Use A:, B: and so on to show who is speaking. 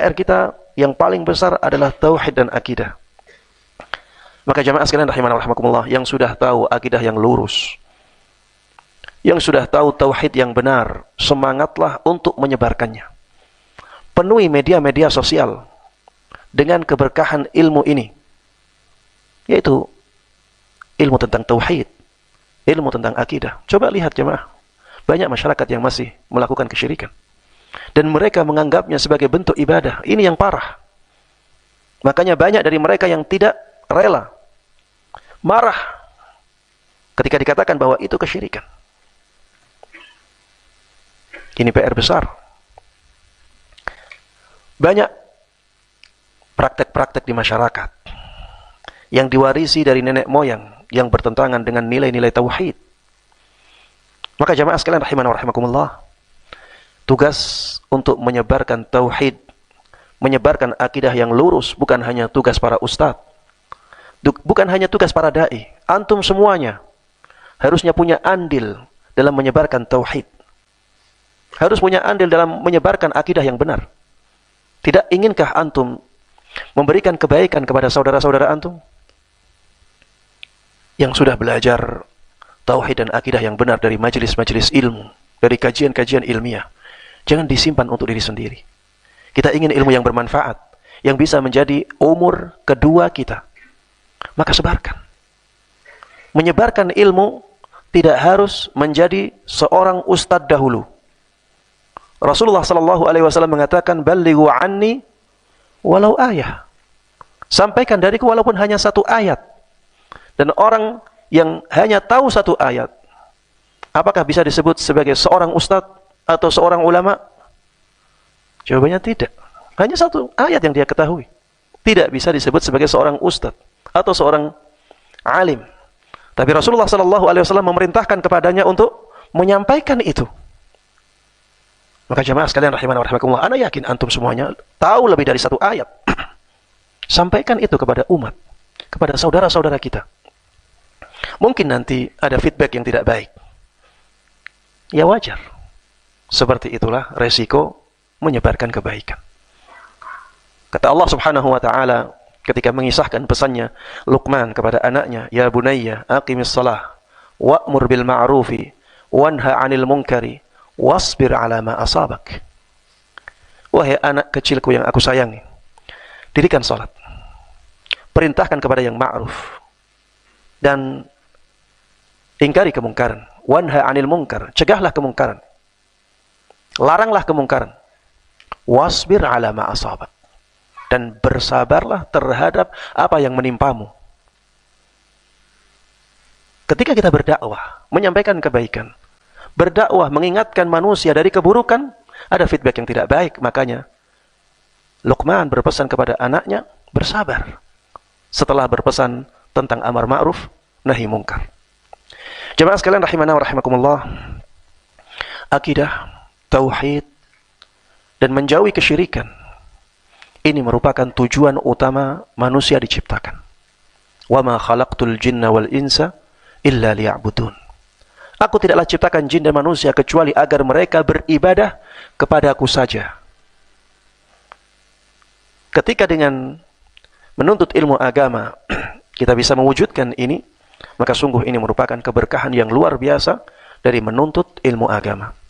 A: PR kita yang paling besar adalah tauhid dan akidah. Maka jamaah sekalian rahimana wa rahimakumullah, yang sudah tahu akidah yang lurus, yang sudah tahu tauhid yang benar, semangatlah untuk menyebarkannya. Penuhi media-media sosial dengan keberkahan ilmu ini, yaitu ilmu tentang tauhid, ilmu tentang akidah. Coba lihat jemaah, banyak masyarakat yang masih melakukan kesyirikan dan mereka menganggapnya sebagai bentuk ibadah. Ini yang parah. Makanya banyak dari mereka yang tidak rela, marah ketika dikatakan bahwa itu kesyirikan. Ini PR besar. Banyak praktek-praktek di masyarakat yang diwarisi dari nenek moyang yang bertentangan dengan nilai-nilai tauhid. Maka jamaah sekalian rahimana wa rahimakumullah, tugas untuk menyebarkan tauhid, menyebarkan akidah yang lurus bukan hanya tugas para ustadz, bukan hanya tugas para dai. Antum semuanya harusnya punya andil dalam menyebarkan tauhid. Harus punya andil dalam menyebarkan akidah yang benar. Tidak inginkah antum memberikan kebaikan kepada saudara-saudara antum yang sudah belajar tauhid dan akidah yang benar dari majelis-majelis ilmu, dari kajian-kajian ilmiah? Jangan disimpan untuk diri sendiri. Kita ingin ilmu yang bermanfaat, yang bisa menjadi umur kedua kita. Maka sebarkan. Menyebarkan ilmu tidak harus menjadi seorang ustadz dahulu. Rasulullah sallallahu alaihi wasallam mengatakan, "Ballighu anni walau ayah." Sampaikan dariku walaupun hanya satu ayat. Dan orang yang hanya tahu satu ayat, apakah bisa disebut sebagai seorang ustadz atau seorang ulama? Jawabannya tidak. Hanya satu ayat yang dia ketahui. Tidak bisa disebut sebagai seorang ustadz atau seorang alim. Tapi Rasulullah sallallahu alaihi wasallam memerintahkan kepadanya untuk menyampaikan itu. Maka jemaah sekalian rahimana wa rahimakumullah, ana yakin antum semuanya tahu lebih dari satu ayat. Sampaikan itu kepada umat, kepada saudara-saudara kita. Mungkin nanti ada feedback yang tidak baik. Ya wajar. Seperti itulah resiko menyebarkan kebaikan. Kata Allah Subhanahu wa taala ketika mengisahkan pesannya Luqman kepada anaknya, "Ya bunayya, aqimis shalah wa'mur bil ma'rufi wanha 'anil munkari wasbir 'ala ma asabak." Wahai anak kecilku yang aku sayangi, dirikan salat, perintahkan kepada yang ma'ruf dan ingkari kemungkaran. Wanha 'anil munkar, cegahlah kemungkaran, laranglah kemungkaran. Wasbir 'ala ma asabak, dan bersabarlah terhadap apa yang menimpamu. Ketika kita berdakwah, menyampaikan kebaikan, berdakwah mengingatkan manusia dari keburukan, ada feedback yang tidak baik. Makanya Luqman berpesan kepada anaknya, bersabar setelah berpesan tentang amar ma'ruf nahi mungkar. Jemaah sekalian rahimana wa rahimakumullah, akidah, tauhid, dan menjauhi kesyirikan, ini merupakan tujuan utama manusia diciptakan. Wa ma khalaqtul jinna wal insa illa liya'budun. Aku tidaklah ciptakan jin dan manusia kecuali agar mereka beribadah kepadaku saja. Ketika dengan menuntut ilmu agama kita bisa mewujudkan ini, maka sungguh ini merupakan keberkahan yang luar biasa dari menuntut ilmu agama.